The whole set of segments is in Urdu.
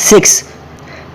6।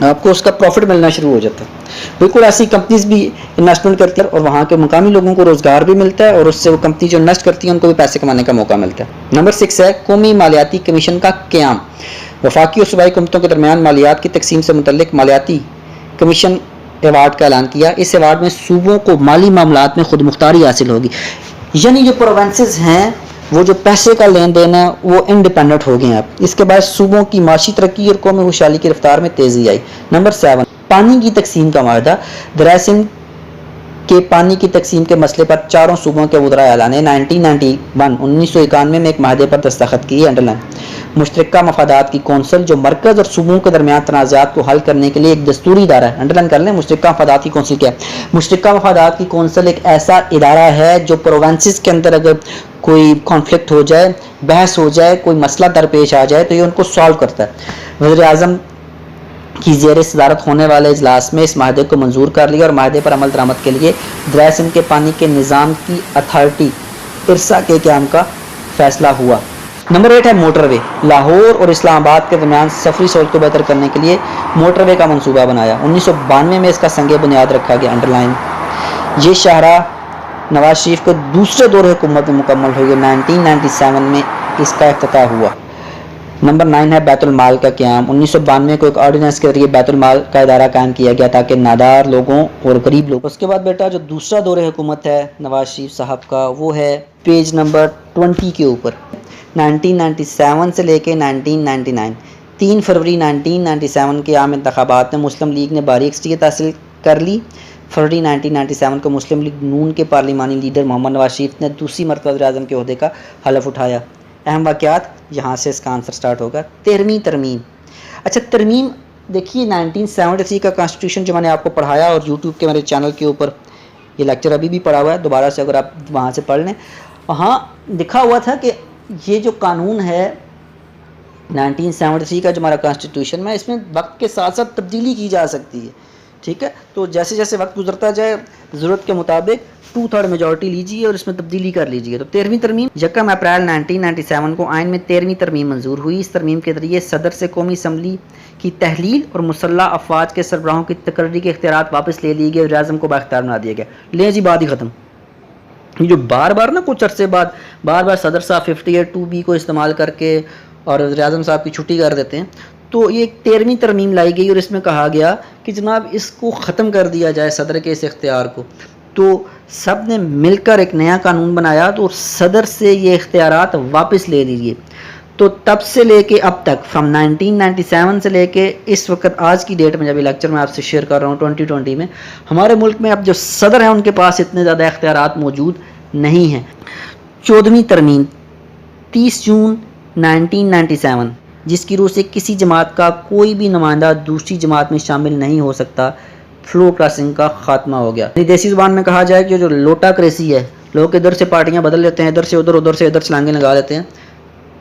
آپ کو اس کا پروفٹ ملنا شروع ہو جاتا ہے. بالکل ایسی کمپنیز بھی انویسٹمنٹ کرتی ہیں اور وہاں کے مقامی لوگوں کو روزگار بھی ملتا ہے اور اس سے وہ کمپنی جو انویسٹ کرتی ہیں ان کو بھی پیسے کمانے کا موقع ملتا ہے. نمبر 6 ہے قومی مالیاتی کمیشن کا قیام. وفاقی اور صوبائی حکومتوں کے درمیان مالیات کی تقسیم سے متعلق مالیاتی کمیشن ایوارڈ کا اعلان کیا. اس ایوارڈ میں صوبوں کو مالی معاملات میں خود مختاری حاصل ہوگی. یعنی جو پروونسز ہیں وہ جو پیسے کا لین دین ہے وہ انڈیپینڈنٹ ہو گئے ہیں. اب اس کے بعد صوبوں کی معاشی ترقی اور قومی خوشحالی کی رفتار میں تیزی آئی. نمبر 7 پانی کی تقسیم کا معاہدہ. دریائے سندھ کے پانی کی تقسیم کے مسئلے پر چاروں صوبوں کے وزراء اعلان نے 1991 میں ایک معاہدے پر دستخط کیے. انڈرلائن مشترکہ مفادات کی کونسل جو مرکز اور صوبوں کے درمیان تنازعات کو حل کرنے کے لیے ایک دستوری ادارہ ہے. انڈرلائن کر لیں مشترکہ مفادات کی کونسل کیا ہے. مشترکہ مفادات کی کونسل ایک ایسا ادارہ ہے جو پروونسز کے اندر اگر کوئی کانفلکٹ ہو جائے, بحث ہو جائے, کوئی مسئلہ درپیش آ جائے تو یہ ان کو سالو کرتا ہے. وزیر اعظم کی زیر صدارت ہونے والے اجلاس میں اس معاہدے کو منظور کر لیا اور معاہدے پر عمل درآمد کے لیے دریائے سندھ کے پانی کے نظام کی اتھارٹی ارسا کے قیام کا فیصلہ ہوا. نمبر 8 ہے موٹر وے. لاہور اور اسلام آباد کے درمیان سفری سہولت کو بہتر کرنے کے لیے موٹر وے کا منصوبہ بنایا. 1992 میں اس کا سنگ بنیاد رکھا گیا. انڈرلائن یہ شاہراہ نواز شریف کو دوسرے دور حکومت میں مکمل ہوئی. 1997 میں اس کا افتتاح ہوا. نمبر 9 ہے بیت المال کا قیام. 1992 کو ایک آرڈیننس کے ذریعے بیت المال کا ادارہ قائم کیا گیا تاکہ نادار لوگوں اور غریب لوگوں. اس کے بعد بیٹا جو دوسرا دور حکومت ہے نواز شریف صاحب کا وہ ہے پیج نمبر 20 کے اوپر. 1997 سے لے کے 1999 3 فروری 1997 کے عام انتخابات میں مسلم لیگ نے بھاری اکثریت حاصل کر لی. فروری 1997 کو مسلم لیگ نون کے پارلیمانی لیڈر محمد نواز شریف نے دوسری مرتبہ وزیر اعظم کے عہدے کا حلف اٹھایا. اہم واقعات یہاں سے اس کا آنسر سٹارٹ ہوگا. 13ویں ترمیم. اچھا ترمیم دیکھیے 1973 کا کانسٹیٹیوشن جو میں نے آپ کو پڑھایا اور یوٹیوب کے میرے چینل کے اوپر یہ لیکچر ابھی بھی پڑھا ہوا ہے, دوبارہ سے اگر آپ وہاں سے پڑھ لیں. وہاں لکھا ہوا تھا کہ یہ جو قانون ہے 1973 کا جو ہمارا کانسٹیٹیوشن میں اس میں وقت کے ساتھ ساتھ تبدیلی کی جا سکتی ہے. ٹھیک ہے, تو جیسے جیسے وقت گزرتا جائے ضرورت کے مطابق 2/3 میجورٹی لیجیے اور اس میں تبدیلی کر لیجیے. تو 13ویں ترمیم 1 اپریل 1997 کو آئین میں 13ویں ترمیم منظور ہوئی. اس ترمیم کے ذریعے صدر سے قومی اسمبلی کی تحلیل اور مسلح افواج کے سربراہوں کی تقرری کے اختیارات واپس لے لیے گئے. وزیر اعظم کو بااختیار بنا دیا گیا. لے جی بات ہی ختم. یہ جو بار بار نا کچھ عرصے بعد بار بار صدر صاحب 58(2)B کو استعمال کر کے اور وزیر اعظم صاحب کی چھٹی کر دیتے ہیں, تو یہ ایک 13ویں ترمیم لائی گئی اور اس میں کہا گیا کہ جناب اس کو ختم کر دیا جائے صدر کے اس اختیار کو. تو سب نے مل کر ایک نیا قانون بنایا تو صدر سے یہ اختیارات واپس لے لیجیے. تو تب سے لے کے اب تک فرام 1997 سے لے کے اس وقت آج کی ڈیٹ میں جب یہ لیکچر میں آپ سے شیئر کر رہا ہوں 2020 میں ہمارے ملک میں اب جو صدر ہیں ان کے پاس اتنے زیادہ اختیارات موجود نہیں ہیں. 14ویں ترمیم 30 جون 1997 جس کی روح سے کسی جماعت کا کوئی بھی نمائندہ دوسری جماعت میں شامل نہیں ہو سکتا. فلو کراسنگ کا خاتمہ ہو گیا. دیسی زبان میں کہا جائے کہ جو لوٹا کریسی ہے, لوگ ادھر سے پارٹیاں بدل لیتے ہیں, ادھر سے ادھر, ادھر سے ادھر چھلانگیں لگا لیتے ہیں.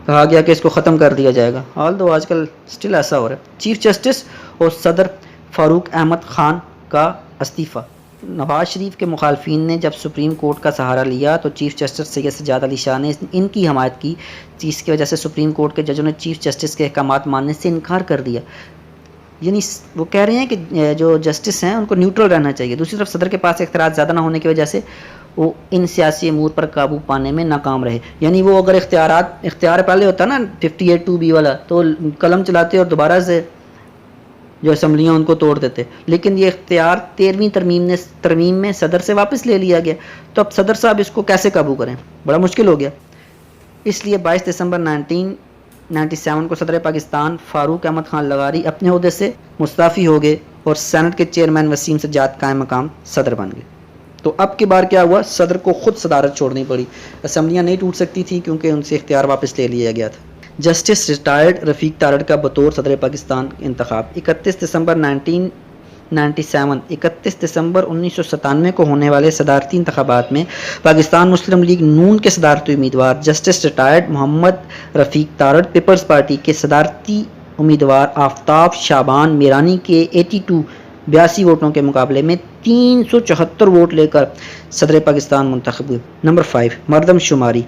کہا گیا کہ اس کو ختم کر دیا جائے گا. آل دو آج کل سٹل ایسا ہو رہا ہے. چیف جسٹس اور صدر فاروق احمد خان کا استعفیٰ. نواز شریف کے مخالفین نے جب سپریم کورٹ کا سہارا لیا تو چیف جسٹس سید سجاد علی شاہ نے ان کی حمایت کی, جس کی وجہ سے سپریم کورٹ کے ججوں نے چیف جسٹس کے احکامات ماننے سے انکار کر دیا. یعنی وہ کہہ رہے ہیں کہ جو جسٹس ہیں ان کو نیوٹرل رہنا چاہیے. دوسری طرف صدر کے پاس اختیارات زیادہ نہ ہونے کی وجہ سے وہ ان سیاسی امور پر قابو پانے میں ناکام رہے. یعنی وہ اگر اختیار پہلے ہوتا نا 58(2)B والا تو قلم چلاتے اور دوبارہ سے جو اسمبلیاں ان کو توڑ دیتے, لیکن یہ اختیار 13ویں ترمیم میں صدر سے واپس لے لیا گیا. تو اب صدر صاحب اس کو کیسے قابو کریں, بڑا مشکل ہو گیا. اس لیے 22 دسمبر 1997 کو صدر پاکستان فاروق احمد خان لغاری اپنے عہدے سے مستعفی ہو گئے اور سینٹ کے چیئرمین وسیم سجاد قائم مقام صدر بن گئے. تو اب کی بار کیا ہوا, صدر کو خود صدارت چھوڑنی پڑی. اسمبلیاں نہیں ٹوٹ سکتی تھیں کیونکہ ان سے اختیار واپس لے لیا گیا تھا. جسٹس ریٹائرڈ رفیق تارڑ کا بطور صدر پاکستان انتخاب. 31 دسمبر 1997 کو ہونے والے صدارتی انتخابات میں پاکستان مسلم لیگ نون کے صدارتی امیدوار جسٹس ریٹائرڈ محمد رفیق تارڑ پیپلز پارٹی کے صدارتی امیدوار آفتاب شعبان میرانی کے 82 ووٹوں کے مقابلے میں 374 ووٹ لے کر صدر پاکستان منتخب ہوئے. نمبر 5 مردم شماری.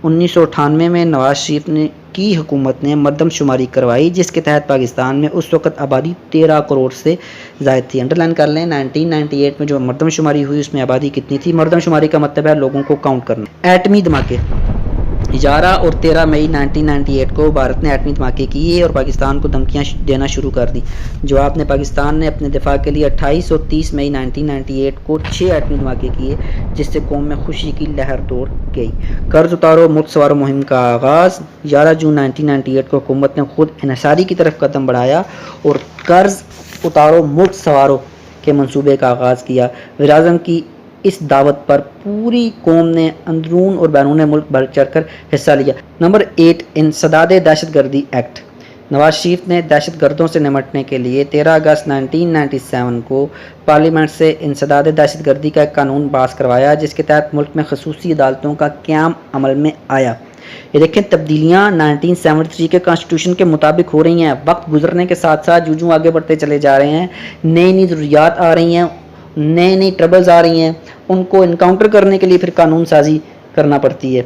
1998 میں نواز شریف نے کی حکومت نے مردم شماری کروائی جس کے تحت پاکستان میں اس وقت آبادی 13 کروڑ سے زائد تھی۔ انڈر لائن کر لیں 1998 میں جو مردم شماری ہوئی اس میں آبادی کتنی تھی؟ مردم شماری کا مطلب ہے لوگوں کو کاؤنٹ کرنا۔ ایٹمی دھماکے 11 اور 13 مئی 1998 کو بھارت نے ایٹمی دھماکے کیے اور پاکستان کو دھمکیاں دینا شروع کر دی۔ جواب میں پاکستان نے اپنے دفاع کے لیے 28 اور 30 مئی 1998 کو 6 ایٹمی دھماکے کیے جس سے قوم میں خوشی کی لہر دوڑ گئی۔ قرض اتارو ملک سنوارو مہم کا آغاز 11 جون 1998 کو حکومت نے خود انحصاری کی طرف قدم بڑھایا اور قرض اتارو ملک سنوارو کے منصوبے کا آغاز کیا۔ وزیراعظم کی اس دعوت پر پوری قوم نے اندرون اور بیرون ملک بڑھ چڑھ کر حصہ لیا۔ نمبر 8 انسداد دہشت گردی ایکٹ۔ نواز شریف نے دہشت گردوں سے نمٹنے کے لیے 13 اگست 1997 کو پارلیمنٹ سے انسداد دہشت گردی کا ایک قانون پاس کروایا جس کے تحت ملک میں خصوصی عدالتوں کا قیام عمل میں آیا۔ یہ دیکھیں تبدیلیاں 1973 کے کانسٹیٹیوشن کے مطابق ہو رہی ہیں۔ وقت گزرنے کے ساتھ ساتھ جو آگے بڑھتے چلے جا رہے ہیں، نئی ضروریات آ رہی ہیں، نئی ٹربلز آ رہی ہیں، ان کو انکاؤنٹر کرنے کے لیے پھر قانون سازی کرنا پڑتی ہے۔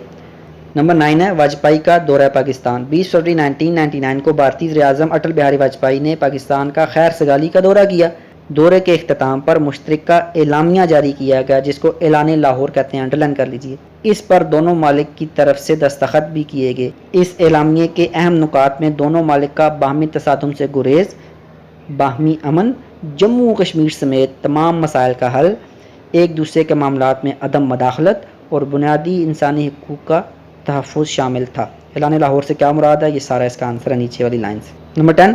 نمبر 9 ہے واجپئی کا دورہ پاکستان۔ 20 فروری 1999 کو بھارتی وزیر اعظم اٹل بہاری واجپئی نے پاکستان کا خیر سگالی کا دورہ کیا۔ دورے کے اختتام پر مشترکہ اعلامیہ جاری کیا گیا جس کو اعلان لاہور کہتے ہیں، انڈرلائن کر لیجئے۔ اس پر دونوں ممالک کی طرف سے دستخط بھی کیے گئے۔ اس اعلامیے کے اہم نکات میں دونوں ممالک کا باہمی تصادم سے گریز، باہمی امن، جموں و کشمیر سمیت تمام مسائل کا حل، ایک دوسرے کے معاملات میں عدم مداخلت اور بنیادی انسانی حقوق کا تحفظ شامل تھا۔ اعلان لاہور سے کیا مراد ہے؟ یہ سارا اس کا آنسر ہے نیچے والی لائن سے۔ نمبر 10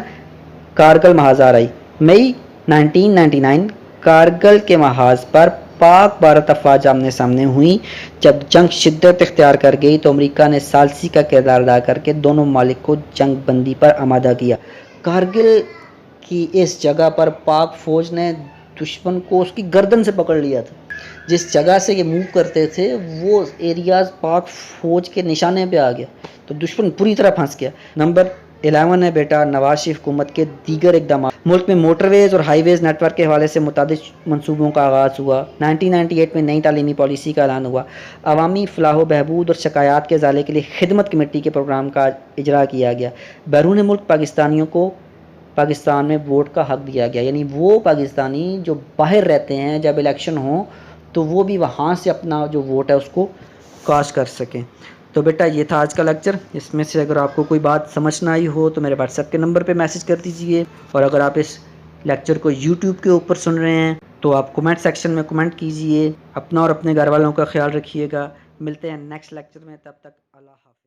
کارگل محاذ آرائی۔ مئی 1999 کارگل کے محاذ پر پاک بھارت افواج آمنے سامنے ہوئیں۔ جب جنگ شدت اختیار کر گئی تو امریکہ نے ثالثی کا کردار ادا کر کے دونوں ممالک کو جنگ بندی پر آمادہ کیا۔ کارگل کی اس جگہ پر پاک فوج نے دشمن کو اس کی گردن سے پکڑ لیا تھا۔ جس جگہ سے یہ موو کرتے تھے وہ ایریاز پاک فوج کے نشانے پہ آ گیا تو دشمن پوری طرح پھنس گیا۔ نمبر 11 ہے بیٹا نواز شریف حکومت کے دیگر اقدامات۔ ملک میں موٹر ویز اور ہائی ویز نیٹ ورک کے حوالے سے متعدد منصوبوں کا آغاز ہوا۔ 1998 میں نئی تعلیمی پالیسی کا اعلان ہوا۔ عوامی فلاح و بہبود اور شکایات کے ازالے کے لیے خدمت کمیٹی کے پروگرام کا اجرا کیا گیا۔ بیرون ملک پاکستانیوں کو پاکستان میں ووٹ کا حق دیا گیا، یعنی وہ پاکستانی جو باہر رہتے ہیں جب الیکشن ہوں تو وہ بھی وہاں سے اپنا جو ووٹ ہے اس کو کاسٹ کر سکیں۔ تو بیٹا یہ تھا آج کا لیکچر۔ اس میں سے اگر آپ کو کوئی بات سمجھ نہ آئی ہو تو میرے واٹس ایپ کے نمبر پہ میسج کر دیجئے، اور اگر آپ اس لیکچر کو یوٹیوب کے اوپر سن رہے ہیں تو آپ کمنٹ سیکشن میں کمنٹ کیجئے۔ اپنا اور اپنے گھر والوں کا خیال رکھیے گا۔ ملتے ہیں نیکسٹ لیکچر میں، تب تک اللہ حافظ۔